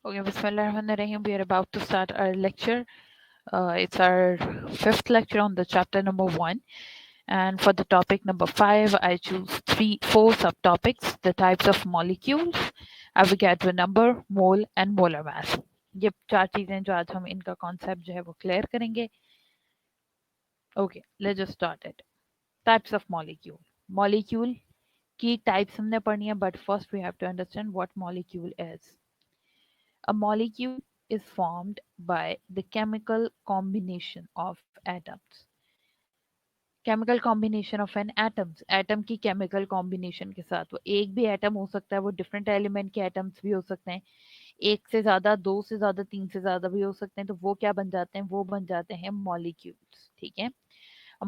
Okay, Bismillahirrahmanirrahim. We are about to start our lecture. It's our fifth lecture on the chapter number 1. And for the topic number 5, I choose four subtopics: the types of molecules, Avogadro number, mole, and molar mass. ये चार चीजें जो आज हम इनका concept जो है वो क्लियर करेंगे. Okay, let's just start it. Types of molecule. Molecule की टाइप्स हमने पढ़नी है, but first we have to understand what molecule is. A molecule is formed by the chemical combination of atoms. Chemical combination of an atoms. Atom की chemical combination के साथ, वो एक भी एटम हो सकता है, वो डिफरेंट एलिमेंट के एटम्स भी हो सकते हैं, एक से ज्यादा, दो से ज्यादा, तीन से ज्यादा भी हो सकते हैं. तो वो क्या बन जाते हैं? वो बन जाते हैं मॉलिक्यूल्स. ठीक है.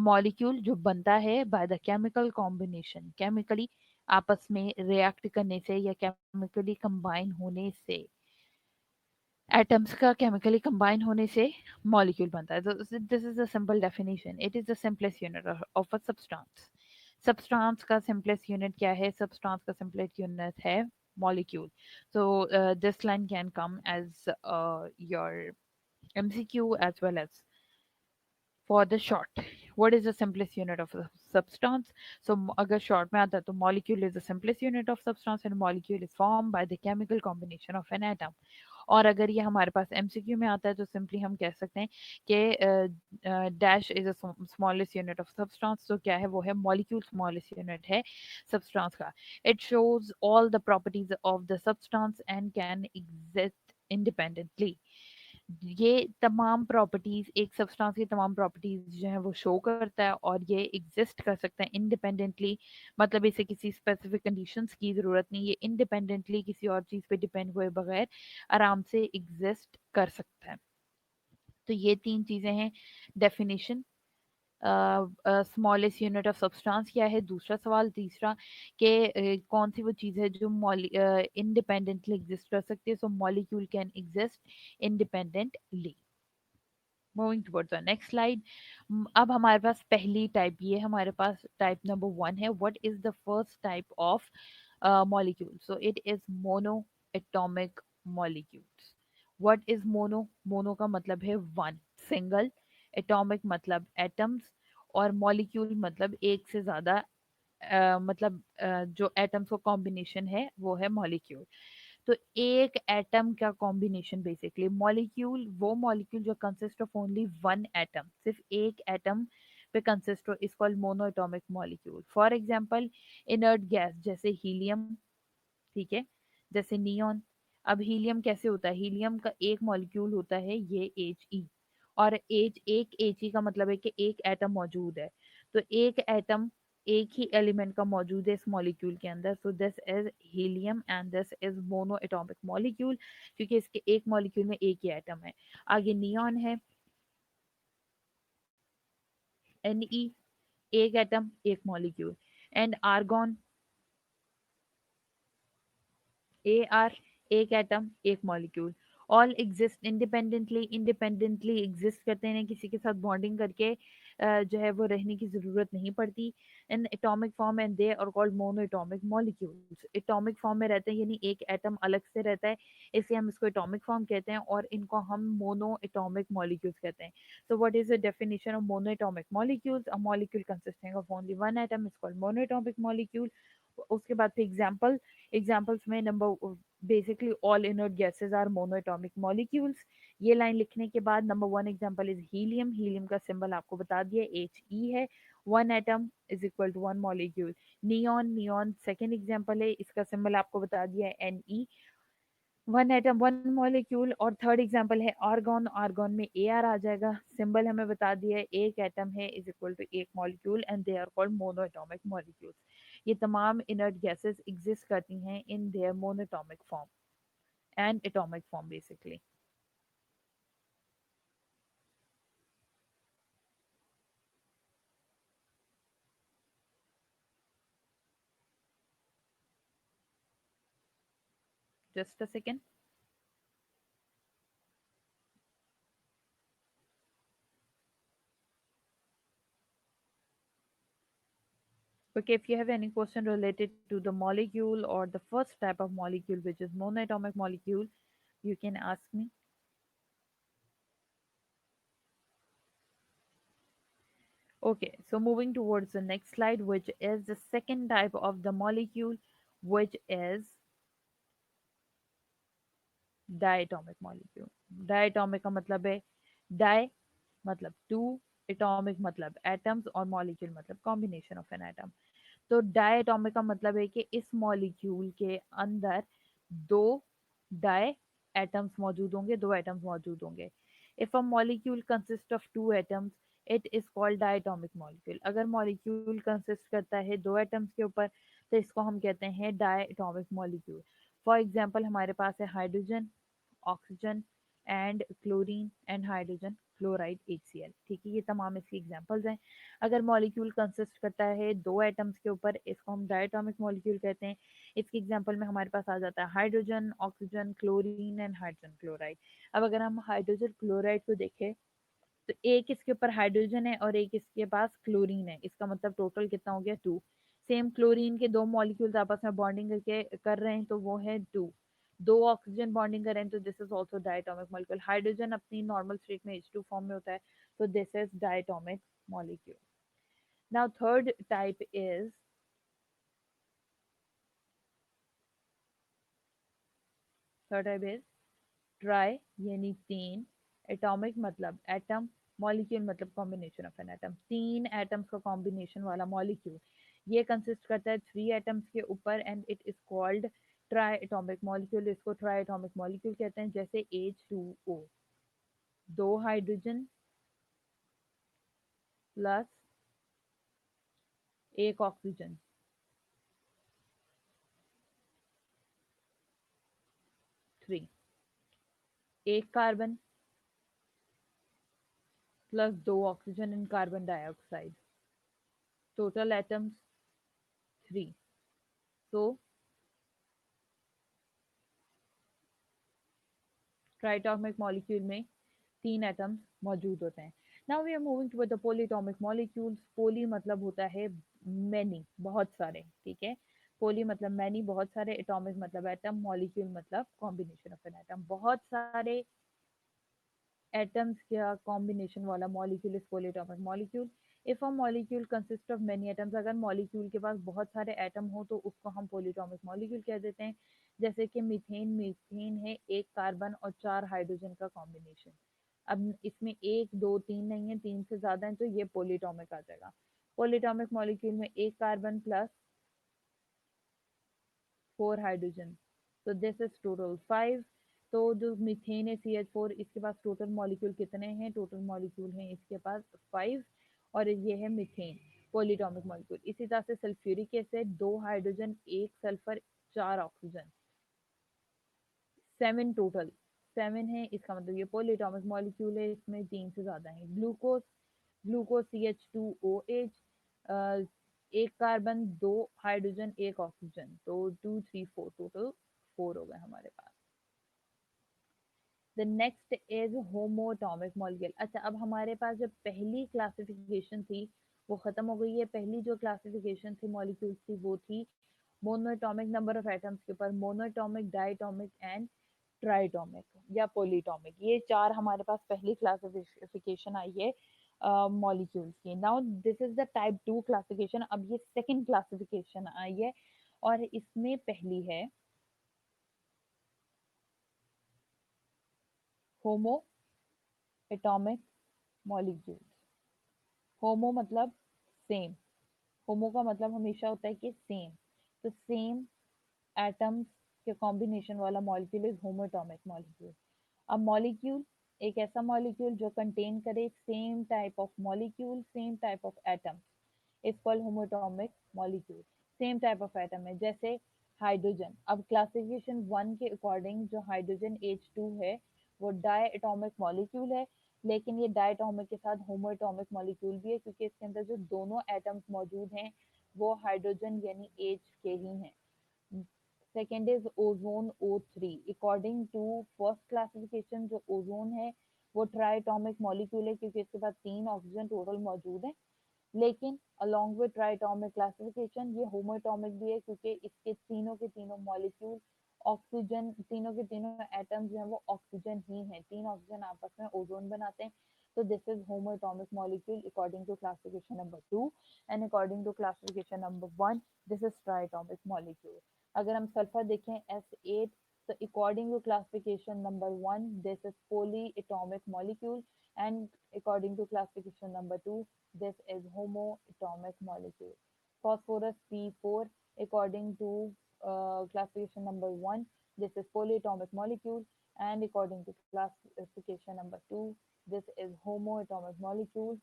मॉलिक्यूल जो बनता है by the chemical combination, chemically आपस में रिएक्ट करने से या केमिकली कंबाइन होने से, एटम्स का केमिकली कंबाइन होने से मॉलिक्यूल बनता है. This is a simple definition. It is the simplest unit of a substance. Substance का सिंपलेस्ट यूनिट क्या है? सब्सटेंस का सिंपलेस्ट यूनिट है molecule. So this line can come as your MCQ as well as for the short. What is the simplest unit of the substance? So अगर short में आता है तो molecule is the simplest unit of substance and molecule is formed by the chemical combination of an atom. और अगर ये हमारे पास MCQ में आता है तो सिंपली हम कह सकते हैं कि dash is a smallest unit of substance. तो क्या है? वो है मॉलिक्यूल स्मॉलेस्ट यूनिट है सब्सटेंस का. It shows all the properties of the substance and can exist independently. ये तमाम प्रॉपर्टीज, एक सब्सटेंस की तमाम प्रॉपर्टीज जो है वो शो करता है, और ये एग्जिस्ट कर सकता है इंडिपेंडेंटली. मतलब इसे किसी स्पेसिफिक कंडीशंस की ज़रूरत नहीं, ये इंडिपेंडेंटली किसी और चीज़ पे डिपेंड हुए बगैर आराम से एग्जिस्ट कर सकता है. तो ये तीन चीज़ें हैं. Definition, smallest unit of substance क्या है, दूसरा सवाल. तीसरा कि कौन सी वो चीज़ है जो इंडिपेंडेंटली एग्जिस्ट कर सकती है. So molecule can exist independently. Moving towards the next slide. अब हमारे पास पहली टाइप, ये हमारे पास टाइप नंबर 1 है. What is the first type of molecule? So it is mono atomic molecules. What is mono? Mono का मतलब है वन, सिंगल. एटॉमिक मतलब एटम्स, और मॉलिक्यूल मतलब एक से ज्यादा. मतलब जो एटम्स का कॉम्बिनेशन है वो है मॉलिक्यूल. तो एक एटम का कॉम्बिनेशन बेसिकली मॉलिक्यूल. वो मॉलिक्यूल जो consist of only one atom, सिर्फ एक एटम पे कंसिस्ट हो, is called monoatomic molecule. For example inert gas जैसे हीलियम. ठीक है. जैसे नियॉन. अब हीलियम कैसे होता है? हीलियम का एक मॉलिक्यूल होता है ये He, और एक He का मतलब है कि एक एटम मौजूद है. तो एक एटम, एक ही एलिमेंट का मौजूद है इस मॉलिक्यूल के अंदर. सो this is helium and this is mono atomic molecule, क्योंकि इसके एक मॉलिक्यूल में एक ही एटम है. आगे नियॉन है, Ne, एक एटम एक मॉलिक्यूल. एंड आर्गॉन, AR, एक एटम एक molecule. All exist independently. Independently exist करते हैं, किसी के साथ बॉन्डिंग करके जो है वो रहने की जरूरत नहीं पड़ती. In atomic form and they are called monoatomic molecules. Atomic form में रहते हैं, यानी एक एटम अलग से रहता है, इसलिए हम इसको एटॉमिक फॉर्म कहते हैं, और इनको हम मोनो एटॉमिक मॉलिक्यूल्स कहते हैं. So what is the definition of monoatomic molecules? A molecule consisting of only one atom is called monoatomic molecule. उसके बाद फिर एग्जाम्पल्स में number, basically all inert gases are monoatomic molecules. ये line लिखने के बाद number 1 example is helium. Helium का symbol आपको बता दिया He है. One atom is equal to one molecule. Neon, neon second example है, इसका सिंबल आपको बता दिया है Ne, one atom one molecule. और थर्ड एग्जांपल है आर्गॉन. आर्गॉन में Ar आ जाएगा, सिंबल हमें बता दिया है, एक एटम है इज इक्वल टू एक molecule, and they are called monoatomic molecules. ये तमाम इनर्ट गैसेस एग्जिस्ट करती हैं in their monoatomic form and atomic form basically. Just a second. Okay, if you have any question related to the molecule or the first type of molecule, which is monoatomic molecule, You can ask me. Okay, so moving towards the next slide, which is the second type of the molecule, which is diatomic molecule. Diatomic का मतलब है die मतलब to, atomic मतलब atoms और molecule मतलब combination of an atom. तो diatomic का मतलब है कि इस मॉलिक्यूल के अंदर दो डाई एटम्स मौजूद होंगे, दो एटम्स मौजूद होंगे. If a molecule consist of two atoms it is called diatomic molecule. अगर मॉलिक्यूल कंसिस्ट करता है दो एटम्स के ऊपर तो इसको हम कहते हैं डायटोमिक मॉलिक्यूल. फॉर एग्जाम्पल हमारे पास है hydrogen, oxygen and chlorine and hydrogen chloride HCl. ठीक है, ये तमाम इसकी एग्जांपल्स हैं. अगर मॉलिक्यूल कंसिस्ट करता है दो एटम्स के ऊपर इसको हम डायटोमिक मॉलिक्यूल कहते हैं. इसकी एग्जांपल में हमारे पास आ जाता है hydrogen, oxygen, chlorine and hydrogen chloride. अब अगर हम हाइड्रोजन क्लोराइड को देखें तो एक इसके ऊपर हाइड्रोजन है और एक इसके पास क्लोरीन है. इसका मतलब टोटल कितना हो गया, टू. सेम क्लोरीन के दो मॉलिक्यूल्स आपस में बॉन्डिंग करके कर रहे हैं तो वो है टू. दो ऑक्सीजन बॉन्डिंग कर रहे हैं तो this is also diatomic molecule. Hydrogen अपनी नॉर्मल स्टेट में H2 फॉर्म में होता है तो this is diatomic molecule. Now third type is try यानी तीन, एटॉमिक मतलब एटम, मॉलिक्यूल मतलब कॉम्बिनेशन ऑफ एन एटम. तीन एटम्स का कॉम्बिनेशन वाला मॉलिक्यूल. ये कंसिस्ट करता है थ्री एटम्स के ऊपर and it is called try atomic molecule. इसको ट्राई एटॉमिक मॉलिक्यूल कहते हैं. जैसे H2O, दो हाइड्रोजन प्लस एक ऑक्सीजन, थ्री. एक कार्बन प्लस दो oxygen and carbon dioxide, total atoms three. So triatomic molecule में तीन एटम्स मौजूद होते हैं. Now we are moving toward the polyatomic molecules. Poly मतलब होता है मैनी, बहुत सारे. ठीक है, पोली मतलब मैनी, बहुत सारे. एटॉमिक मतलब एटम, मॉलिक्यूल मतलब कॉम्बिनेशन ऑफ एन एटम. बहुत सारे एटम्स का कॉम्बिनेशन वाला molecule is polyatomic molecule. If a molecule consist of many atoms, अगर मॉलिक्यूल के पास बहुत सारे एटम हो तो उसको हम पॉलीटॉमिक मॉलिक्यूल कह देते हैं. जैसे कि मीथेन. मीथेन है एक कार्बन और चार हाइड्रोजन का कॉम्बिनेशन. अब इसमें एक दो तीन नहीं है, तीन से ज्यादा है तो ये पॉलीटॉमिक आ जाएगा. पॉलीटॉमिक मॉलिक्यूल में एक कार्बन प्लस फोर हाइड्रोजन, तो दिस इज टोटल फाइव. तो जो मीथेन है CH4, इसके पास टोटल मॉलिक्यूल कितने हैं, टोटल मॉलिक्यूल हैं इसके पास फाइव. और ये है मीथेन पॉलीटॉमिक मॉलिक्यूल. इसी तरह से सल्फ्यूरिक एसिड, दो हाइड्रोजन एक सल्फर चार ऑक्सीजन, सेवन टोटल. सेवन है इसका मतलब ये पॉलीटॉमिक मॉलिक्यूल है, इसमें तीन से ज्यादा है. ग्लूकोज, ग्लूकोज CH2OH, एक कार्बन दो हाइड्रोजन एक ऑक्सीजन, तो two three four, total four हो गए हमारे पास. The next is homoatomic molecule. अच्छा, अब हमारे पास जो पहली क्लासिफिकेशन थी वो खत्म हो गई है. पहली जो क्लासिफिकेशन थी मॉलिक्यूल्स की वो थी मोनोटॉमिक, नंबर ऑफ एटम्स के ऊपर. मोनोटॉमिक, डायटोमिक एंड ट्राइटोमिक या पोलीटोमिक, ये चार हमारे पास पहली क्लासिफिकेशन आई है मॉलिक्यूल्स की. Now this is the type two classification. अब ये सेकंड क्लासिफिकेशन आई है और इसमें पहली है होमो एटॉमिक मॉलिक्यूल्स. होमो मतलब सेम. होमो का मतलब हमेशा होता है कि सेम. तो सेम एटम्स के कॉम्बिनेशन वाला मॉलिक्यूल इज होमोटॉमिक मॉलिक्यूल. अब मॉलिक्यूल एक ऐसा मॉलिक्यूल जो कंटेन करे same type of molecule, same type of atom, is called homoatomic molecule. Same type of atom है. जैसे हाइड्रोजन. अब क्लासिफिकेशन वन के अकॉर्डिंग जो हाइड्रोजन H2 है वो डाई एटॉमिक मॉलिक्यूल है, लेकिन ये डायटोमिक के साथ होमोटॉमिक मॉलिक्यूल भी है क्योंकि इसके अंदर जो दोनों एटम्स मौजूद हैं वो हाइड्रोजन यानी H के ही हैं. Second is ozone O3. According to first classification जो ओजोन है वो ट्राइटोमिक मॉलिक्यूल है क्योंकि इसके पास तीन ऑक्सीजन टोटल मौजूद है. लेकिन अलोंग विद ट्राइटोमिक क्लासिफिकेशन ये होमोटॉमिक भी है क्योंकि इसके तीनों के तीनों मॉलिक्यूल ऑक्सीजन, तीनों के तीनों एटम्स जो है वो ऑक्सीजन ही हैं, 3 ऑक्सीजन आपस में ओजोन बनाते हैं। तो this is homoatomic molecule according to classification number 2 and according to classification number 1 this is triatomic molecule. अगर हम सल्फर देखें S8, so according to classification number 1 this is polyatomic molecule and according to classification number 2 this is homoatomic molecule. Phosphorus P4 according to classification number 1 this is polyatomic molecule and according to classification number 2 this is homoatomic molecule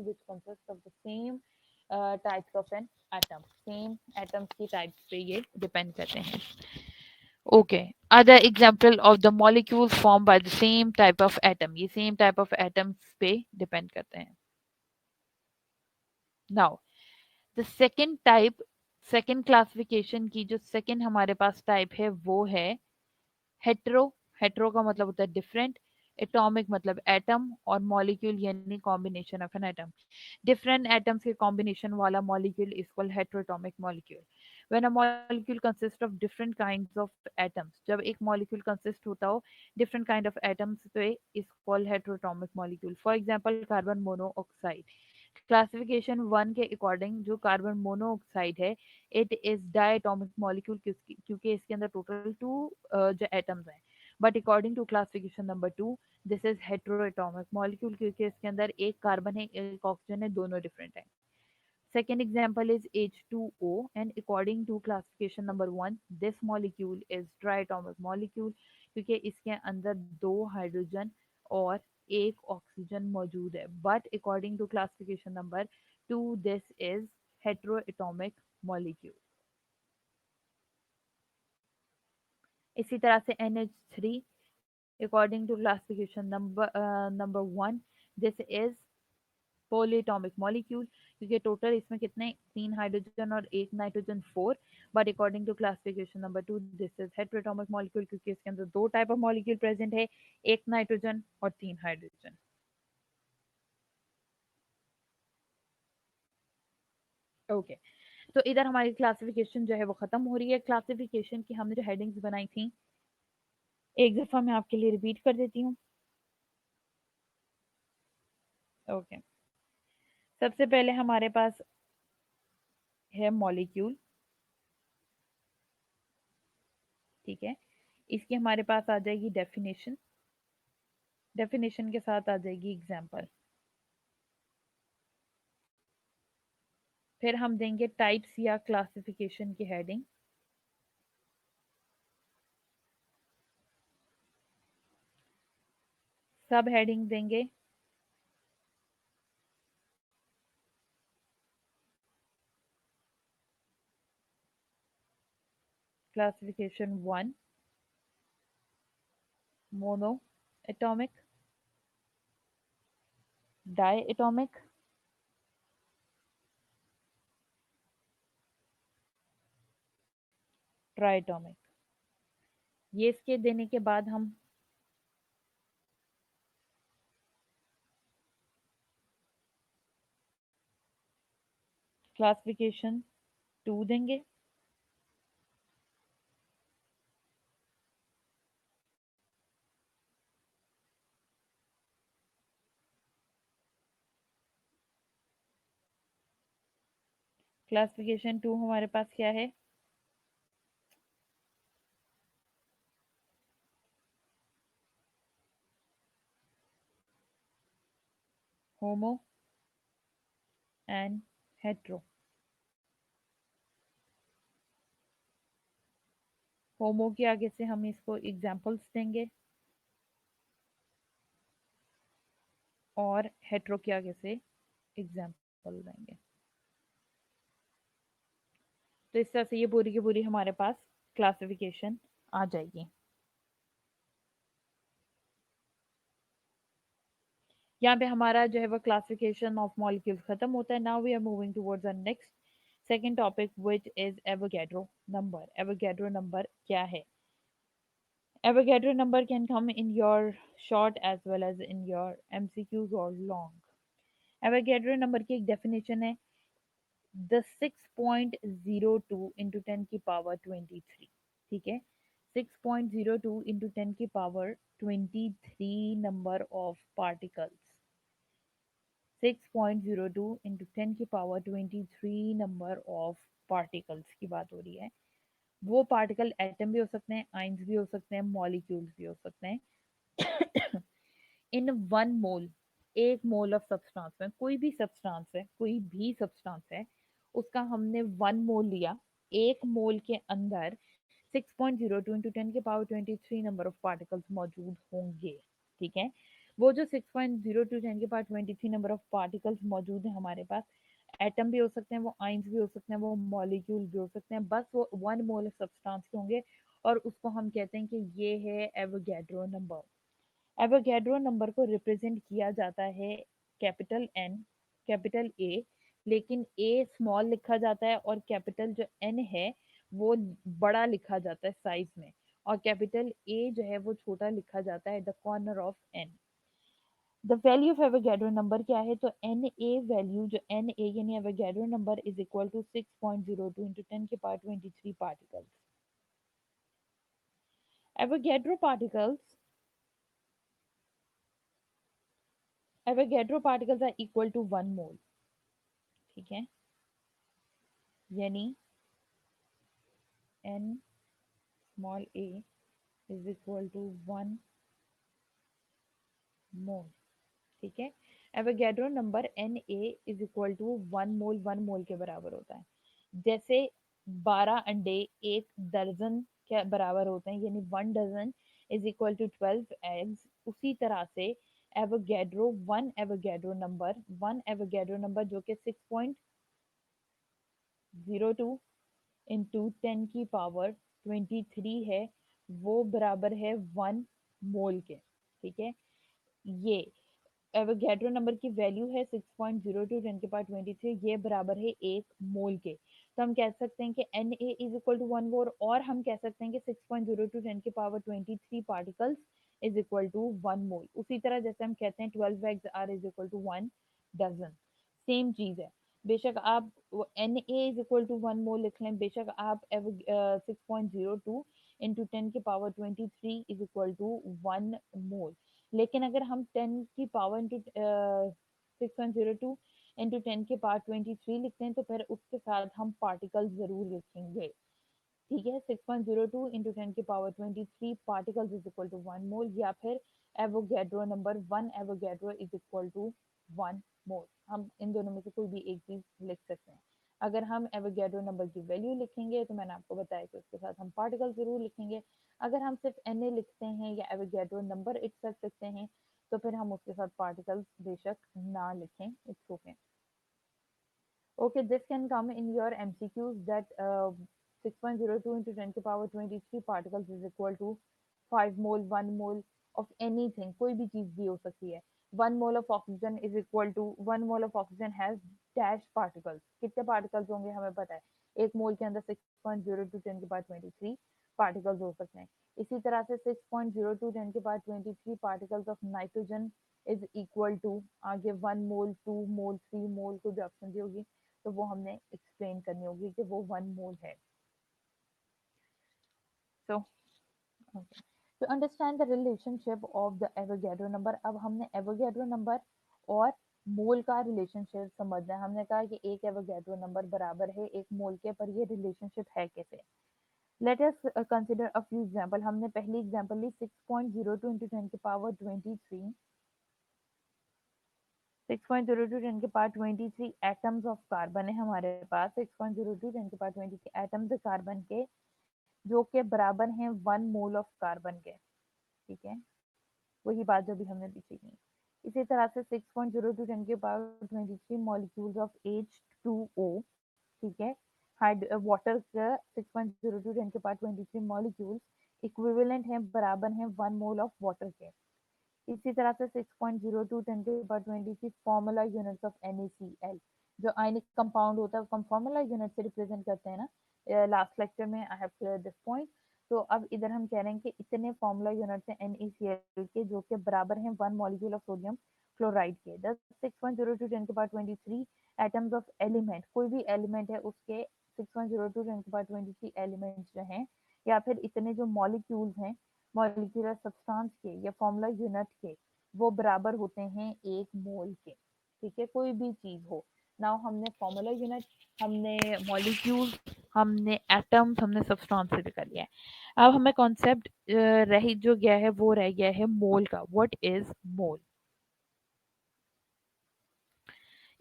which consists of the same types of an atom, same atoms की types पे ये depend करते हैं. Okay. Other example of the molecules formed by the same type of atom. ये same type of atoms पे depend करते हैं. Now, the second type, second classification की जो second हमारे पास type है वो है हेट्रो. हेट्रो का मतलब होता है डिफरेंट, एटॉमिक मतलब एटम, और मॉलिक्यूल यानी combination of an atom. Different atoms के कॉम्बिनेशन वाला molecule is called heteroatomic molecule. When a molecule consist of different kinds of atoms, जब एक मॉलिक्यूल कंसिस्ट होता हो डिफरेंट काइंड ऑफ एटम्स तो is called heteroatomic molecule. For example carbon monoxide. Classification 1 के according जो carbon monoxide है it is diatomic molecule, क्योंकि इसके अंदर टोटल 2 जो एटम्स हैं. But according to classification number 2 this is heteroatomic molecule, क्योंकि इसके अंदर एक कार्बन है एक ऑक्सीजन है, दोनों डिफरेंट है. Second example is H2O, and according to classification number 1 this molecule is triatomic molecule, क्योंकि इसके अंदर 2 हाइड्रोजन और एक ऑक्सीजन मौजूद है. But according to classification number 2 this is heteroatomic molecule. इसी तरह से NH3 according to classification number 1 this is polyatomic molecule, क्योंकि टोटल इसमें कितने 3 हाइड्रोजन और एक nitrogen 4. But according to classification number 2 this is heteroatomic molecule, क्योंकि इसके अंदर 2 टाइप ऑफ मॉलिक्यूल प्रेजेंट है, एक नाइट्रोजन और 3 हाइड्रोजन. ओके. तो इधर हमारी क्लासिफिकेशन जो है वो खत्म हो रही है. क्लासिफिकेशन की हमने जो हेडिंग्स बनाई थी एक दफा मैं आपके लिए रिपीट कर देती हूँ. ओके. सबसे पहले हमारे पास है मॉलिक्यूल. ठीक है. इसकी हमारे पास आ जाएगी डेफिनेशन. डेफिनेशन के साथ आ जाएगी एग्जाम्पल. फिर हम देंगे टाइप्स या क्लासिफिकेशन की हेडिंग. सब हेडिंग देंगे. Classification 1 monoatomic, diatomic, triatomic. ये इसके देने के बाद हम क्लासिफिकेशन 2 देंगे. क्लासिफिकेशन 2 हमारे पास क्या है? होमो एंड हेट्रो. होमो के आगे से हम इसको एग्जांपल्स देंगे और हेट्रो के आगे से एग्जांपल देंगे. तो इस तरह से ये पूरी की पूरी हमारे पास क्लासिफिकेशन आ जाएगी. यहाँ पे हमारा जो है वो क्लासिफिकेशन ऑफ मॉलिक्यूल्स खत्म होता है. Now we are moving towards the next second topic which is Avogadro number. Avogadro number क्या है? Avogadro number can come in your short as well as in your MCQs और long. Avogadro number की एक definition है the 6.02 into 10 की power 23. ठीक है. 6.02 into 10 की power 23 number of particles, 6.02 into 10 की पावर 23 नंबर ऑफ पार्टिकल्स की बात हो रही है। वो पार्टिकल एटम भी हो सकते हैं, आइंस भी हो सकते हैं, मॉलिक्यूल्स भी हो सकते हैं। इन वन मोल, एक मोल ऑफ सब्सटेंस में, कोई भी सब्सटेंस है, उसका हमने वन मोल लिया, एक मोल के अंदर 6.02 इंटू 10 के पावर 23 नंबर ऑफ पार्टिकल्स मौजूद होंगे। ठीक है, वो जो 6.02 10 के पावर 23 नंबर ऑफ पार्टिकल्स मौजूद है हमारे पास, एटम भी हो सकते हैं, वो आइंस भी हो सकते हैं, वो मॉलिक्यूल भी हो सकते हैं, बस वो वन मोल ऑफ सब्सटेंस के होंगे, और उसको हम कहते हैं कि ये है एवोगैड्रो नंबर। एवोगैड्रो नंबर को रिप्रेजेंट किया जाता है कैपिटल एन, कैपिटल ए, लेकिन ए स्मॉल लिखा जाता है, और कैपिटल जो एन है वो बड़ा लिखा जाता है साइज में, और कैपिटल ए जो है वो छोटा लिखा जाता है the corner of N. The value of Avogadro number क्या है, तो एन ए वैल्यू, जो एन ए यानी Avogadro number is equal to 6.02 into 10 के power 23 particles. Avogadro particles, Avogadro particles are equal to one mole. ठीक है, यानी n small a is equal to 1 mole. ठीक है, Avogadro number N A is equal to one mole के बराबर होता है। जैसे 12 अंडे एक दर्जन के बराबर होते हैं, यानी 1 dozen is equal to 12 eggs, उसी तरह से वन एवोगैड्रो नंबर जो कि 6.02 इंटू 10 की पावर 23 है, वो बराबर है 1 मोल के। ठीक है, ये एवोगैड्रो नंबर की वैल्यू है 6.02 10 के पावर 23, ये बराबर है 1 मोल के। तो हम कह सकते हैं कि N A is equal to 1 mole, और हम कह सकते हैं कि 6.02 10 के power 23 particles is equal to 1 mole. उसी तरह जैसे हम कहते हैं 12 eggs are is equal to 1 dozen, same चीज है। बेशक आप N A is equal to 1 mole लिख लें, बेशक आप 6.02 इंटू 10 की power 23 is equal to 1 mole, लेकिन अगर हम 10 की पावर इंटू 6.02 इंटू 10 के पावर 23 लिखते हैं, तो फिर उसके साथ हम पार्टिकल जरूर लिखेंगे। ठीक है, 6.02 इंटू 10 की power 23 particles is equal to 1 mole, या फिर Avogadro number 1 Avogadro is equal to 1 mole. हम इन दोनों में से कोई भी एक चीज लिख सकते हैं। अगर हम एवोगैड्रो नंबर की वैल्यू लिखेंगे, तो मैंने आपको बताया कि उसके साथ हम पार्टिकल जरूर लिखेंगे। अगर हम सिर्फ एन ए लिखते हैं या एवोगैड्रो नंबर इटसेल्फ लिखते हैं, तो फिर हम उसके साथ पार्टिकल्स बेशक ना लिखें, it's okay. Okay, this can come in your MCQs that 6.02 into 10 to power 23 particles is equal to 5 mole, 1 mole of anything, कोई भी चीज भी हो सकती है। 1 mole of oxygen is equal to 1 mole of oxygen has dash particles, कितने particles होंगे हमें पता है, एक मोल के अंदर 6.02 10 के पावर 23 particles हो सकते हैं। इसी तरह से 6.02 10 के power 23 particles of nitrogen is equal to, आगे 1 मोल, 2 मोल, 3 मोल को जो ऑप्शन दी होगी, तो वो हमने एक्सप्लेन करनी होगी कि वो 1 मोल है। So to understand the relationship of the Avogadro number, अब हमने एवोगैड्रो नंबर और मोल का रिलेशनशिप समझना है। हमने कहा कि एक एवोगैड्रो नंबर बराबर है 1 मोल के, पर ये रिलेशनशिप है कैसे। Let us consider a few example. हमने पहली एग्जांपल ली 6.02 इंटू 10 की पावर 23, 6.02 10 के पावर 23 एटम्स ऑफ कार्बन है हमारे पास, 6.02 10 के पावर 23 एटम्स कार्बन के, जो के बराबर हैं 1 मोल ऑफ कार्बन के। ठीक है, वही बात जो भी हमने पीछे की। इसी तरह से 6.02 10 के पावर 23 मॉलिक्यूल्स ऑफ H2O, ठीक है, वाटर का 6.02 10 के पावर 23 मॉलिक्यूल्स इक्विवेलेंट हैं, बराबर हैं 1 मोल ऑफ वाटर के। इसी तरह से 6.02 10 के power 23 formula units of NaCl, जो आयनिक कंपाउंड होता है, वो फॉर्मूला यूनिट से रिप्रेजेंट करते हैं ना, लास्ट लेक्चर में I have clear this point. तो अब इधर हम कह रहे हैं कि इतने फॉर्मूला यूनिट्स हैं NaCl के, जो कि बराबर हैं 1 मॉलिक्यूल ऑफ सोडियम क्लोराइड के। दस 6.02 10 के पावर 23 एटम्स ऑफ एलिमेंट, कोई भी एलिमेंट है उसके 6.02 10 के पावर 23 एलिमेंट्स जो हैं या फिर इतने जो मॉलिक्यूल्स हैं मॉलिक्यूलर सब्सटेंस के या फॉर्मूला यूनिट के, वो बराबर होते हैं 1 मोल के। ठीक है, कोई भी चीज हो। नाउ हमने फॉर्मूला यूनिट, हमने मॉलिक्यूल, हमने एटम्स, हमने सब्सटेंस से भी कर लिया है। अब हमें कॉन्सेप्ट रह जो गया है वो रह गया है मोल का। व्हाट इज मोल?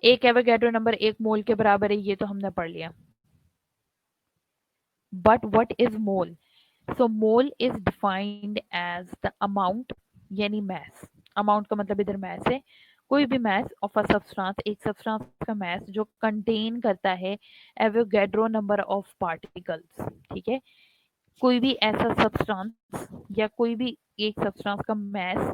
एक एवोगैड्रो नंबर 1 मोल के बराबर है, ये तो हमने पढ़ लिया। But what is mole? So mole is defined as the amount, यानी मैस। अमाउंट का मतलब इधर मैस है, कोई भी मैस ऑफ अ सब्सटेंस, एक सब्सटेंस का मैस जो कंटेन करता है एवोगैड्रो नंबर ऑफ पार्टिकल्स। ठीक है, कोई भी ऐसा सब्सटेंस या कोई भी एक सब्सटेंस का मैस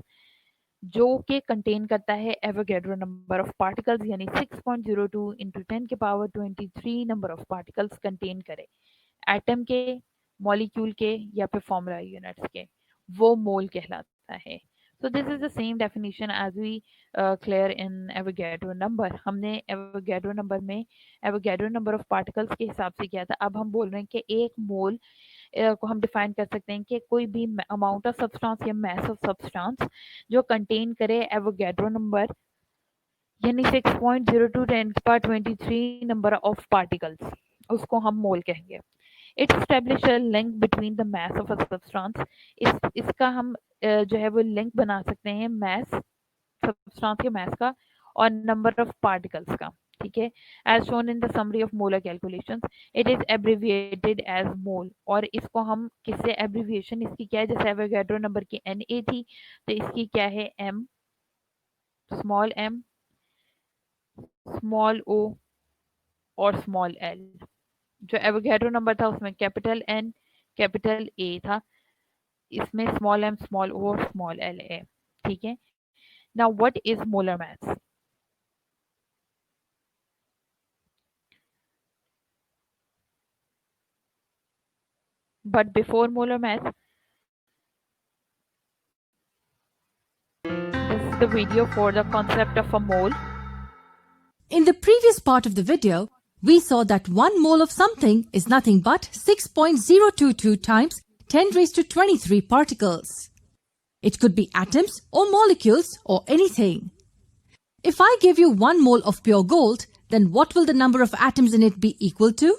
जो कि कंटेन करता है एवोगैड्रो नंबर ऑफ पार्टिकल्स, यानी 6.02 इंटू 10 के power 23 number of particles contain करे एटम के, मॉलिक्यूल के या फिर फॉर्मूला यूनिट्स के, वो मोल कहलाता है। So this is the same definition as we clear in Avogadro number. हमने एवोगैड्रो नंबर में एवोगैड्रो नंबर ऑफ पार्टिकल्स के हिसाब से किया था। अब हम बोल रहे हैं कि एक मोल को हम डिफाइन कर सकते हैं कि कोई भी अमाउंट ऑफ सब्सटेंस या मैस ऑफ सब्सटेंस जो कंटेन करे एवोगैड्रो नंबर, यानी 6.02 10 की पावर 23 नंबर ऑफ पार्टिकल्स, उसको हम मोल कहेंगे। It establish a link between the mess of a substance. इसका हम जो है वो लिंक बना सकते हैं मैस, सब्सटेंस के मैस का और नंबर ऑफ पार्टिकल्स का। ठीक है, as shown in the summary of molar calculations, it is abbreviated as mole. और इसको हम किससे एब्रिविएशन इसकी क्या है, जैसे एवोगैड्रो नंबर की Na थी तो इसकी क्या है m, small m, small o और स्मॉल l। जो एवोगैड्रो नंबर था उसमें कैपिटल N कैपिटल A था, इसमें स्मॉल m स्मॉल o और स्मॉल l है। ठीक है, now what is molar mass? But before molar mass, this is the video for the concept of a mole. In the previous part of the video, we saw that 1 mole of something is nothing but 6.022 times 10 raised to 23 particles. It could be atoms or molecules or anything. If I give you 1 mole of pure gold, then what will the number of atoms in it be equal to?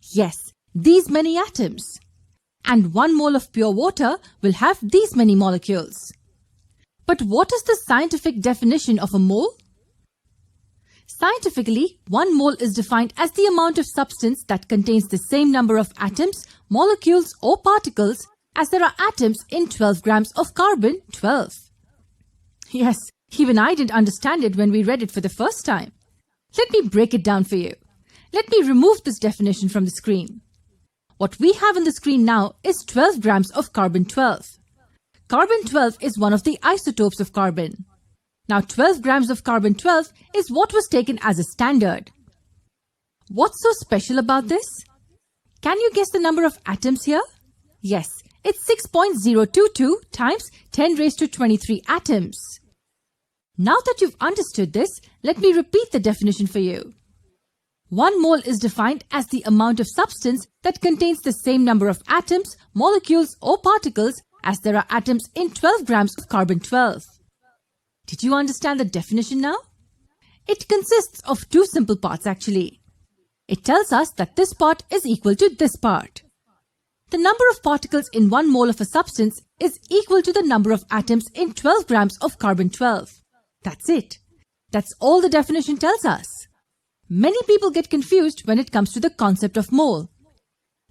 Yes, these many atoms. And 1 mole of pure water will have these many molecules. But what is the scientific definition of a mole? Scientifically, 1 mole is defined as the amount of substance that contains the same number of atoms, molecules or particles as there are atoms in 12 grams of carbon-12. Yes, even I didn't understand it when we read it for the first time. Let me break it down for you. Let me remove this definition from the screen. What we have on the screen now is 12 grams of carbon-12. Carbon-12 is one of the isotopes of carbon. Now 12 grams of carbon-12 is what was taken as a standard. What's so special about this? Can you guess the number of atoms here? Yes, it's 6.022 times 10 raised to 23 atoms. Now that you've understood this, let me repeat the definition for you. 1 mole is defined as the amount of substance that contains the same number of atoms, molecules or particles as there are atoms in 12 grams of carbon-12. Did you understand the definition now? It consists of 2 simple parts actually. It tells us that this part is equal to this part. The number of particles in 1 mole of a substance is equal to the number of atoms in 12 grams of carbon-12. That's it. That's all the definition tells us. Many people get confused when it comes to the concept of mole.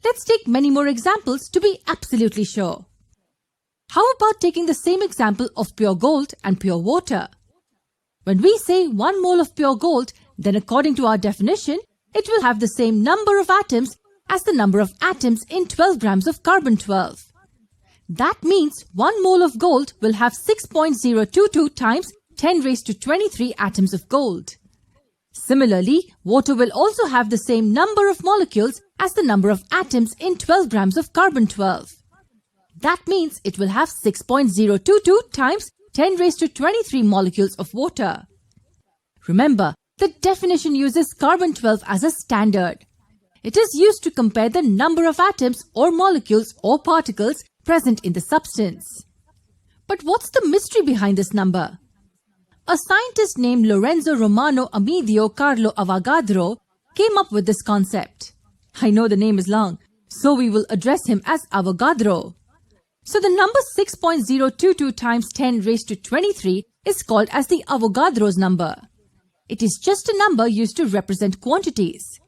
Let's take many more examples to be absolutely sure. How about taking the same example of pure gold and pure water? When we say 1 mole of pure gold, then according to our definition, it will have the same number of atoms as the number of atoms in 12 grams of carbon-12. That means 1 mole of gold will have 6.022 times 10 raised to 23 atoms of gold. Similarly, water will also have the same number of molecules as the number of atoms in 12 grams of carbon-12. That means it will have 6.022 times 10 raised to 23 molecules of water. Remember, the definition uses carbon-12 as a standard. It is used to compare the number of atoms or molecules or particles present in the substance. But what's the mystery behind this number? A scientist named Lorenzo Romano Amedeo Carlo Avogadro came up with this concept. I know the name is long, so we will address him as Avogadro. So the number 6.022 times 10 raised to 23 is called as the Avogadro's number. It is just a number used to represent quantities.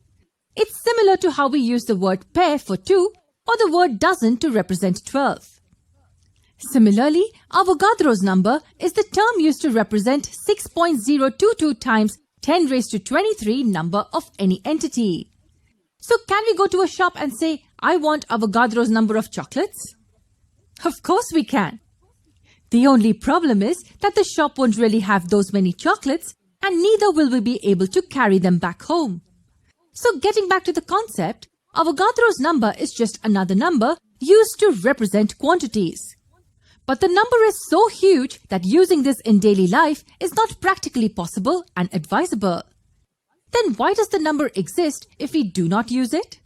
It's similar to how we use the word pair for 2 or the word dozen to represent 12. Similarly, Avogadro's number is the term used to represent 6.022 times 10 raised to 23 number of any entity. So can we go to a shop and say, I want Avogadro's number of chocolates? Of course we can. The only problem is that the shop won't really have those many chocolates, and neither will we be able to carry them back home. So getting back to the concept, Avogadro's number is just another number used to represent quantities. But the number is so huge that using this in daily life is not practically possible and advisable. Then why does the number exist if we do not use it?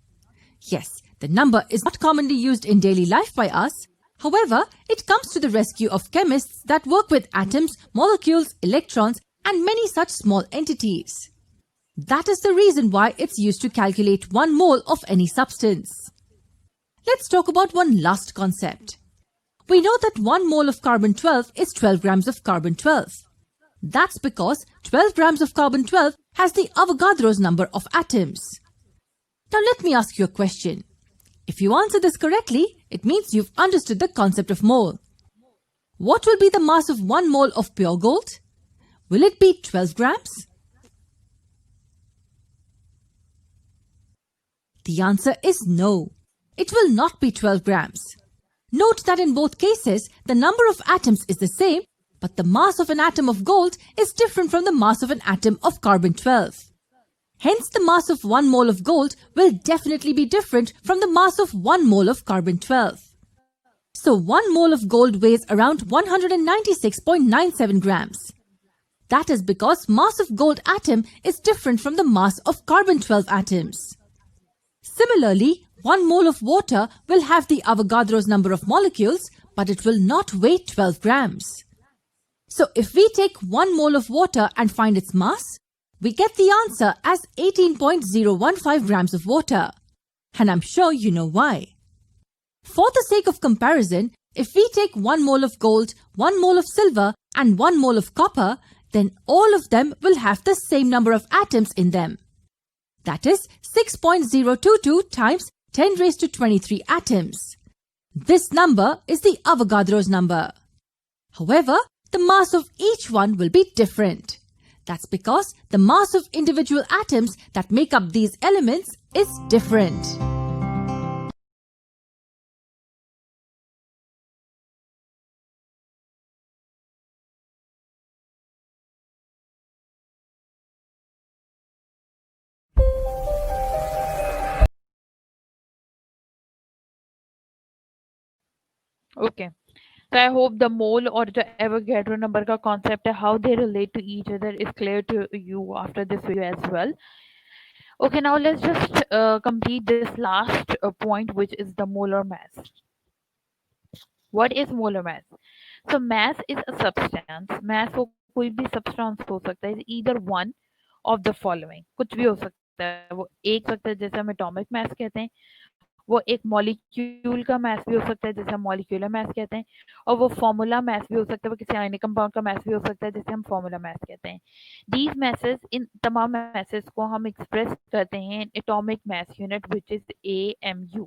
Yes, the number is not commonly used in daily life by us. However, it comes to the rescue of chemists that work with atoms, molecules, electrons, and many such small entities. That is the reason why it's used to calculate 1 mole of any substance. Let's talk about one last concept. We know that 1 mole of carbon-12 is 12 grams of carbon-12. That's because 12 grams of carbon-12 has the Avogadro's number of atoms. Now let me ask you a question. If you answer this correctly, it means you've understood the concept of mole. What will be the mass of 1 mole of pure gold? Will it be 12 grams? The answer is no. It will not be 12 grams. Note that in both cases, the number of atoms is the same, but the mass of an atom of gold is different from the mass of an atom of carbon-12. Hence, the mass of 1 mole of gold will definitely be different from the mass of 1 mole of carbon-12. So 1 mole of gold weighs around 196.97 grams. That is because mass of gold atom is different from the mass of carbon-12 atoms. Similarly, 1 mole of water will have the Avogadro's number of molecules, but it will not weigh 12 grams. So if we take 1 mole of water and find its mass, we get the answer as 18.015 grams of water. And I'm sure you know why. For the sake of comparison, if we take 1 mole of gold, 1 mole of silver, and 1 mole of copper, then all of them will have the same number of atoms in them. That is 6.022 times 10 raised to 23 atoms. This number is the Avogadro's number. However, the mass of each one will be different. That's because the mass of individual atoms that make up these elements is different. Okay. So I hope the mole or the Avogadro number का concept है how they relate to each other is clear to you after this video as well. Okay, now let's just complete this last point, which is the molar mass. What is molar mass? So mass is a substance. Mass वो कोई भी substance हो सकता है, either one of the following. कुछ भी हो सकता है, वो एक सकता है जैसे हम atomic mass कहते हैं, वो एक मॉलिक्यूल का मास भी हो सकता है जैसे हम मॉलिक्यूलर मास कहते हैं, और वो फॉर्मूला मास भी हो सकता है, वो किसी आयनिक कंपाउंड का मास भी हो सकता है जैसे हम फॉर्मूला मास कहते हैं. दीज मैसेज, इन तमाम मैसेज को हम एक्सप्रेस करते हैं in atomic mass unit which is AMU.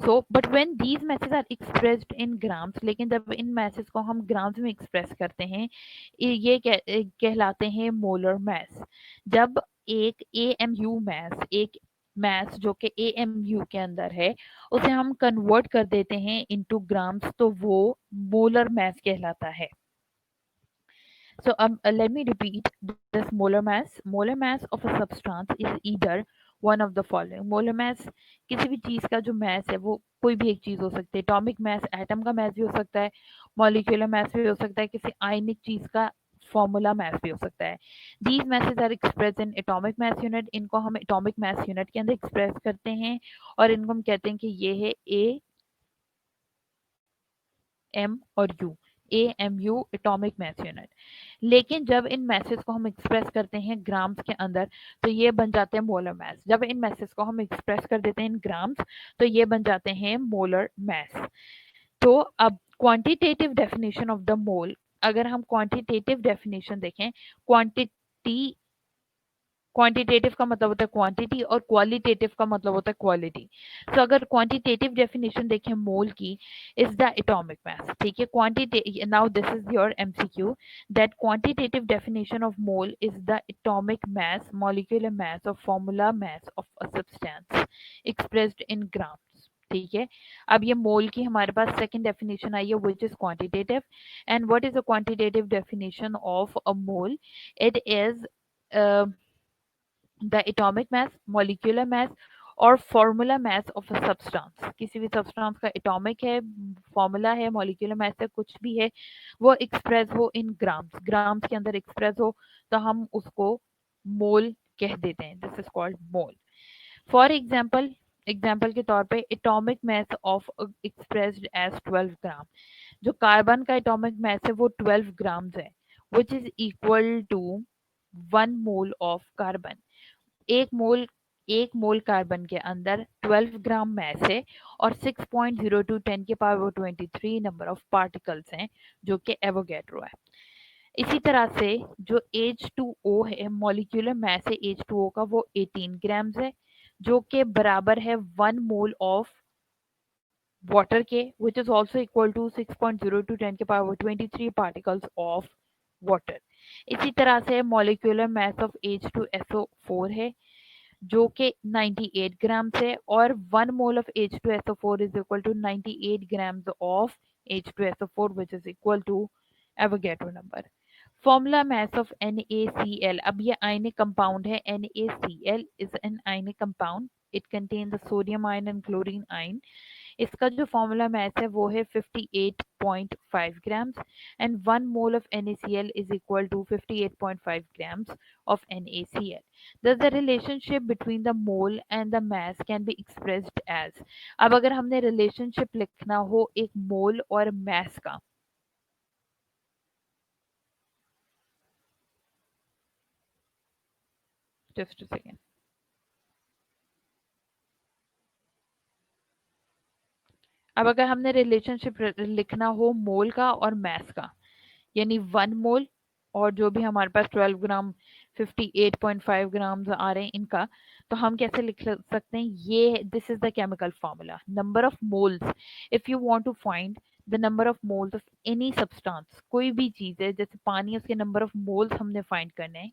So but when these masses are expressed in grams, लेकिन जब इन मैसेज को हम ग्राम्स में एक्सप्रेस करते हैं, ये कहलाते हैं मोलर मास. जब एक AMU मास, एक मास जो कि AMU के अंदर है, उसे हम कन्वर्ट कर देते हैं इनटू ग्राम्स, तो वो मोलर मास कहलाता है. So let me repeat this molar mass. Molar mass of a substance is either one of the following. Molar mass किसी भी चीज का जो mass है वो कोई भी एक चीज हो सकती है. Atomic mass, atom का mass भी हो सकता है, molecular mass भी हो सकता है, किसी आयनिक चीज का फॉर्मूला मास भी हो सकता है। These masses are express in atomic mass unit, इनको हम एटॉमिक मास यूनिट के अंदर एक्सप्रेस करते हैं और इनको हम कहते हैं कि ये है ए एम और you, AMU atomic mass unit. लेकिन जब इन मैसेज को हम एक्सप्रेस करते हैं ग्राम्स के अंदर तो ये बन जाते हैं मोलर मास। जब इन मैसेज को हम एक्सप्रेस कर देते हैं इन ग्राम्स तो ये बन जाते हैं मोलर मास। तो अब quantitative definition of the mole, अगर हम क्वांटिटेटिव डेफिनेशन देखें, क्वांटिटी, क्वांटिटेटिव का मतलब होता है क्वांटिटी और क्वालिटेटिव का मतलब होता है क्वालिटी। तो अगर क्वांटिटेटिव डेफिनेशन देखें मोल की, इज द एटॉमिक मास, ठीक है। Quantity, now this is your MCQ, that quantitative definition of mole is the atomic mass, molecular mass और formula mass of a substance expressed in grams, ठीक है। अब ये मोल की हमारे पास सेकंड डेफिनेशन आई है which is quantitative. And what is a quantitative definition of a mole? It is the atomic mass, molecular mass और formula mass of a substance. किसी भी सब्सटेंस का एटॉमिक है, फॉर्मूला है, मॉलिक्यूलर मास है, कुछ भी है, वो एक्सप्रेस हो इन ग्राम्स, ग्राम्स के अंदर एक्सप्रेस हो तो हम उसको मोल कह देते हैं। This is called mole. For example, example के तौर पे atomic mass of expressed as 12 gram, जो कार्बन का एटॉमिक मास है वो 12 ग्राम्स है, which is equal to 1 mole of carbon. एक मोल कार्बन के अंदर 12 ग्राम मैस है और 6.02 10 के पावर 23 नंबर ऑफ पार्टिकल्स हैं जो कि एवोगैड्रो है। इसी तरह से जो H2O है, मॉलिक्यूलर मैस है H2O का, वो 18 ग्राम्स है जो कि बराबर है 1 मोल ऑफ वाटर के, which is also equal to 6.02 10 के पावर 23 पार्टिकल्स ऑफ वाटर। इसी तरह से मॉलिक्यूलर मैस ऑफ H2SO4 है जो कि 98 ग्राम्स है और 1 mole of H2SO4 is equal to 98 grams of H2SO4 which is equal to Avogadro number. Formula mass of NaCl, अब ये आयनिक कंपाउंड है। NaCl is an ionic compound, it contain the sodium ion and chlorine ion. इसका जो formula mass है वो है 58.5 grams and 1 mole of NaCl is equal to 58.5 grams of NaCl. Thus the relationship between the mole and the mass can be expressed as, अब अगर हमने relationship लिखना हो एक मोल और मास का, जस्ट अ सेकेंड, अब अगर हमने रिलेशनशिप लिखना हो मोल का और मास का, यानी 1 मोल और जो भी हमारे पास 12 ग्राम 58.5 ग्राम्स आ रहे हैं इनका, तो हम कैसे लिख सकते हैं? ये this is the chemical formula, number of moles. If you want to find the number of moles of any substance, कोई भी चीज है जैसे पानी, उसके नंबर ऑफ मोल्स हमने फाइंड करने हैं,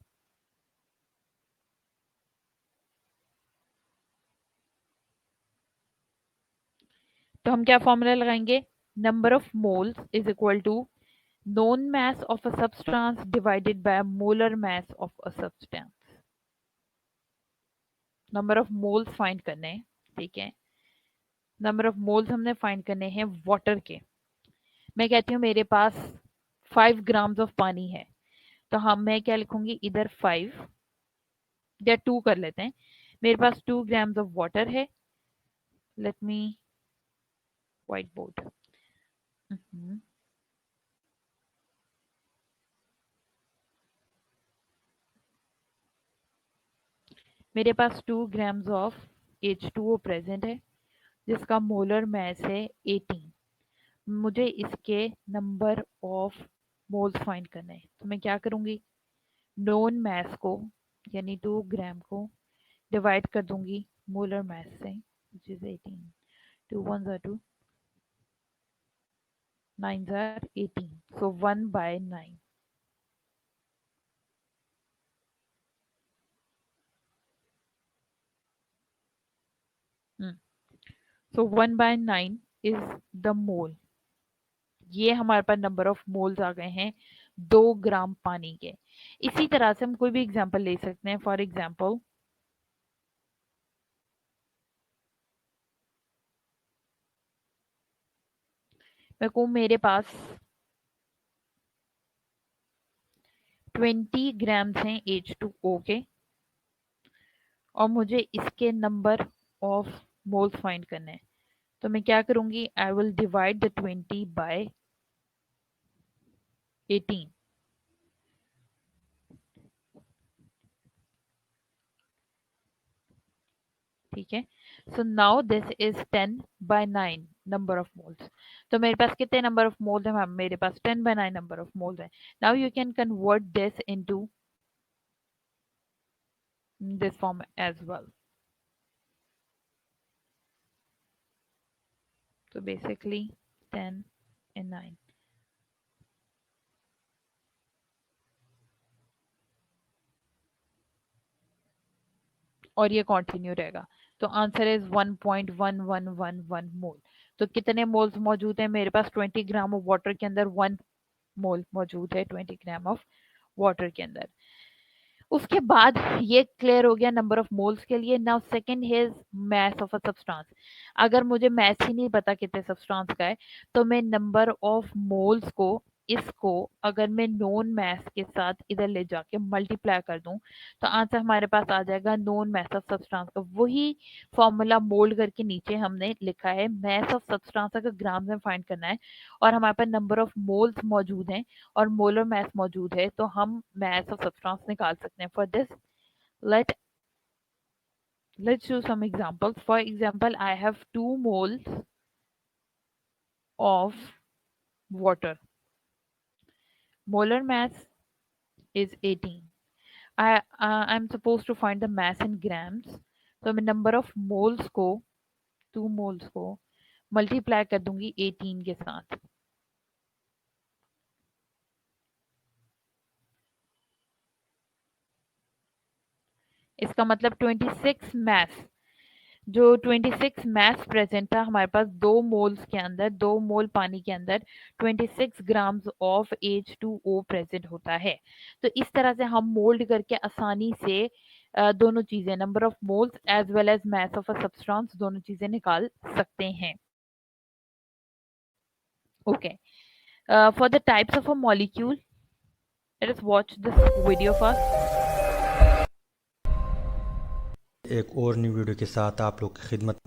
तो हम क्या फॉर्मूला लगाएंगे? Number of moles is equal to known mass of a substance divided by molar mass of a substance। Number of moles find करने हैं, ठीक है। नंबर ऑफ मोल्स हमने फाइंड करने हैं वाटर के। मैं कहती हूँ मेरे पास 5 ग्राम्स ऑफ पानी है, तो हम मैं क्या लिखूंगी इधर 5 या 2 कर लेते हैं। मेरे पास 2 ग्राम्स ऑफ वाटर है। Let me white board. मेरे पास 2 ग्राम्स ऑफ H2O प्रेजेंट है जिसका मोलर मास है 18। मुझे इसके नंबर ऑफ मोल्स फाइंड करना है, तो मैं क्या करूंगी? नोन मास को यानी 2 ग्राम को डिवाइड कर दूंगी मोलर मास से, which is 18। 2 1s are 2, 9s are 18, so 1 by 9। so 1 by 9 is the mole। ये हमारे पास नंबर ऑफ मोल्स आ गए हैं 2 ग्राम पानी के। इसी तरह से हम कोई भी एग्जांपल ले सकते हैं। फॉर एग्जांपल, मैं कहूँ मेरे पास 20 ग्राम्स हैं H2O के और मुझे इसके नंबर ऑफ मोल्स फाइंड करने हैं। तो मैं क्या करूंगी, I will divide the 20 by 18। ठीक है, so now this is 10 by 9 number of moles. तो मेरे पास कितने नंबर ऑफ मोल्स हैं मैम? मेरे पास 10 बाय 9 नंबर ऑफ मोल्स हैं। Now you can convert this into this form as well. So basically 10 and 9. और ये कंटिन्यू रहेगा। तो आंसर इज 1.1111 मोल। तो कितने मोल्स मौजूद हैं मेरे पास? 20 ग्राम ऑफ वाटर के अंदर 1 मोल मौजूद है 20 ग्राम ऑफ वाटर के अंदर। उसके बाद ये क्लियर हो गया नंबर ऑफ मोल्स के लिए। Now second is mess of a substance. अगर मुझे मैस ही नहीं पता कितने सब्सटेंस का है, तो मैं नंबर ऑफ मोल्स को, इसको अगर मैं नोन मैस के साथ इधर ले जाके मल्टीप्लाई कर दूं, तो आंसर हमारे पास आ जाएगा नोन मैस ऑफ सब्सटेंस का। वही फॉर्मूला मोल्ड करके नीचे हमने लिखा है, मैस ऑफ सब्सटेंस अगर ग्राम में फाइंड करना है और हमारे पास नंबर ऑफ मोल्स मौजूद हैं और मोलर मैस मौजूद है, तो हम मैस ऑफ सब्सटेंस निकाल सकते हैं। For this let let's do some examples. For example, I have 2 moles of water. Molar mass is 18. I'm supposed to find the mass in grams. तो मैं number of moles को, 2 moles को multiply कर दूंगी 18 के साथ। इसका मतलब 26 mass, जो 26 मैस प्रेजेंट था हमारे पास 2 मोल्स के अंदर, 2 मोल पानी के अंदर 26 ग्राम्स ऑफ H2O प्रेजेंट होता है। तो इस तरह से हम मोल्ड करके आसानी से दोनों चीजें, number of moles as well as mass of a substance, दोनों चीजें निकाल सकते हैं। Okay, for the types of a molecule, let us watch this video first. एक और न्यू वीडियो के साथ आप लोग की खिदमत।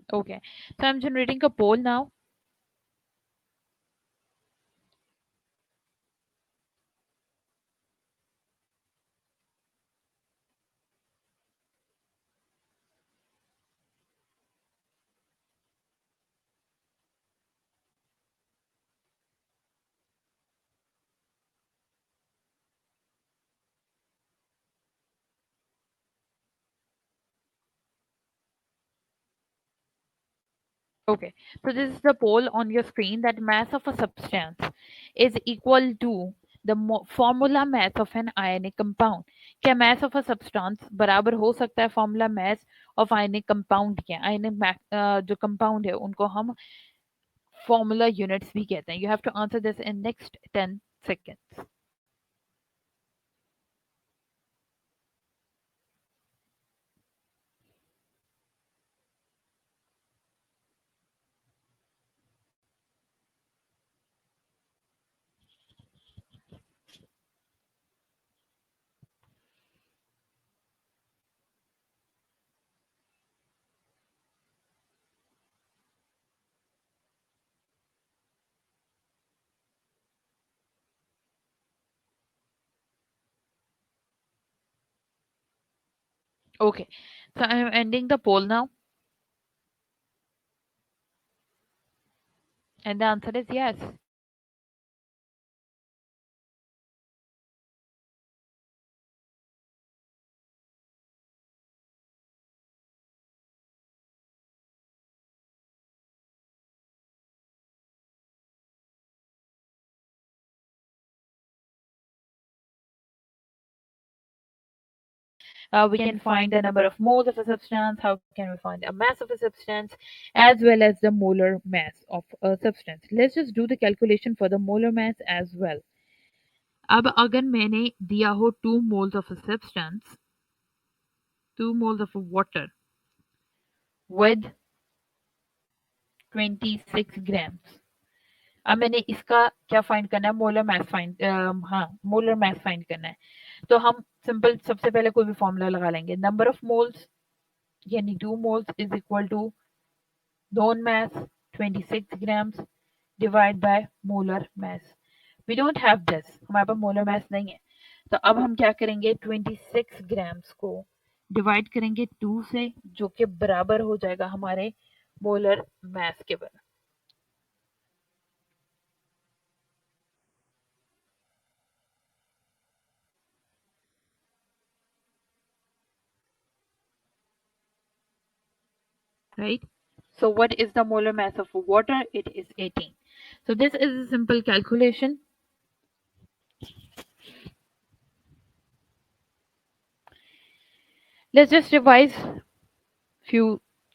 Okay, so I'm generating a poll now. Okay, so this is the poll on your screen, that mass of a substance is equal to the formula mass of an ionic compound. क्या mass of a substance बराबर हो सकता है formula mass of ionic compound के? ionic जो compound है उनको हम formula units भी कहते हैं. You have to answer this in next 10 seconds. Okay, so I'm ending the poll now, and the answer is yes. We can find the number of moles of a substance, how can we find a mass of a substance, as well as the molar mass of a substance. Let's just do the calculation for the molar mass as well. अब अगर मैंने दिया हो 2 moles of a substance, 2 moles of water with 26 grams. अब मैंने इसका क्या find करना है, मोलर मैस फाइंड, हाँ मोलर मैस फाइंड करना है। तो हम सिंपल सबसे पहले कोई भी फॉर्मूला लगा लेंगे, नंबर ऑफ मोल्स यानी 2 moles is equal to known mass 26 grams divide by molar mass. We don't have this, हमारे पास मोलर मैस नहीं है। तो अब हम क्या करेंगे, 26 ग्राम्स को डिवाइड करेंगे 2 से, जो कि बराबर हो जाएगा हमारे मोलर मैस के बराबर। Right? So what is the molar mass of water? It is 18. So this is a simple calculation. Let's just revise few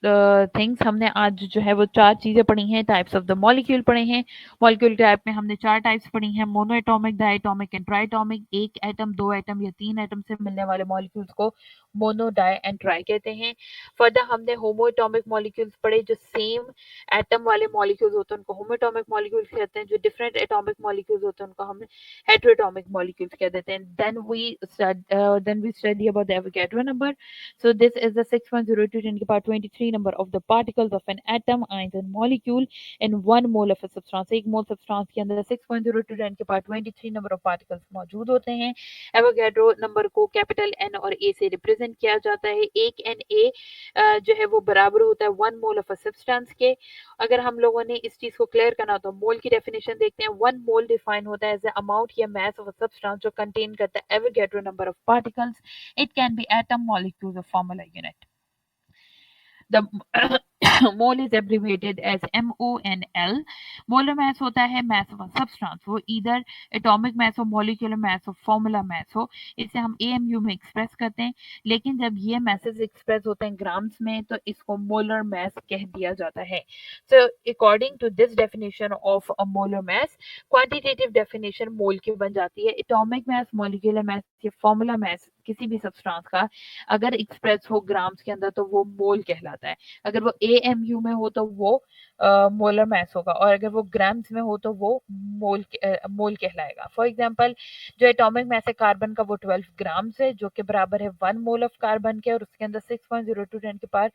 things. हमने आज जो है वो 4 चीजें पढ़ी हैं, टाइप्स ऑफ द मॉलिक्यूल पढ़े हैं। मॉलिक्यूल टाइप में हमने 4 टाइप्स पढ़ी हैं, monoatomic, diatomic and triatomic. 1 atom, 2 atom या 3 एटम से मिलने वाले मॉलिक्यूल्स को मोनो, डाई एंड ट्राई कहते हैं। फर्दर हमने होमो एटॉमिक मॉलिक्यूल्स पढ़े, जो सेम एटम वाले मॉलिक्यूल्स होते हैं उनको होमो एटॉमिक मॉलिक्यूल्स कहते हैं, जो डिफरेंट एटॉमिक मॉलिक्यूल्स होते हैं उनको हम हेटेरोएटॉमिक मॉलिक्यूल्स कह देते हैं। Then we study about the Avogadro number. So this is the 610 to 10 to the power 23 number of the particles of an atom, ions and molecule in 1 mole of a substance। एक मोल substance के अंदर 6.0 to 10 के power 23 number of particles मौजूद होते हैं। Avogadro number को capital N और ए से रिप्रेजेंट किया जाता है। एक एन ए जो है वो बराबर होता है 1 मोल ऑफ अ सब्सटेंस के। अगर हम लोगों ने इस चीज को क्लियर करना तो मोल की डेफिनेशन देखते हैं। 1 मोल डिफाइन होता है एज द अमाउंट या मास ऑफ अ सब्सटेंस जो कंटेन करता है Avogadro number of particles. It can be atom, molecule, or formula unit. The mole is abbreviated as MONL। Molar mass होता है mass of a substance, वो either atomic mass हो, molecular mass हो, formula mass हो, इसे हम AMU में express करते हैं। लेकिन जब ये masses एक्सप्रेस होते हैं ग्राम्स में तो इसको मोलर mass कह दिया जाता है। So according to this definition of a molar mass, quantitative definition मोल की बन जाती है। atomic mass, molecular mass या formula mass किसी भी सब्सटेंस का अगर एक्सप्रेस हो ग्राम्स के अंदर तो वो मोल कहलाता है। अगर वो AMU में हो तो वो मोलर मैस होगा, और अगर वो ग्राम्स में हो तो वो मोल कहलाएगा। फॉर एग्जांपल जो एटॉमिक मैस है कार्बन का वो 12 ग्राम्स है, जो कि बराबर है 1 मोल ऑफ कार्बन के, और उसके अंदर 6.02 10 के पावर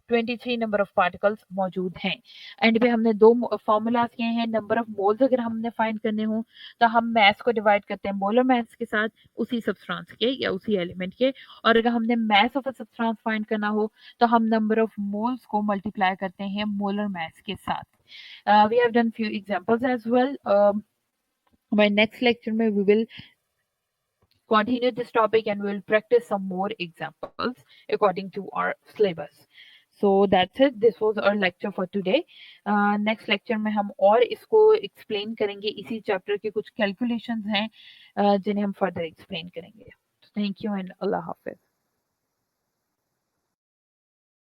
23 नंबर ऑफ पार्टिकल्स मौजूद हैं। एंड पे हमने 2 फॉर्मूलाज किए हैं। नंबर ऑफ मोल्स अगर हमने फाइंड करने हो तो हम मैस को डिवाइड करते हैं मोलर मैस के साथ, उसी सब्सटेंस के या उसी एलिमेंट के। और अगर हमने mass of a substance find करना हो तो हम नंबर ऑफ मोल्स को मल्टीप्लाई करते हैं मोलर मैस के साथ। We have done few examples as well. हमारे नेक्स्ट लेक्चर में we will continue this topic and we will practice some more examples according to our syllabus। So that's it, this was our lecture for today। next lecture में हम और इसको explain करेंगे, इसी chapter के कुछ calculations हैं जिन्हें हम further explain करेंगे। Thank you and Allah Hafiz।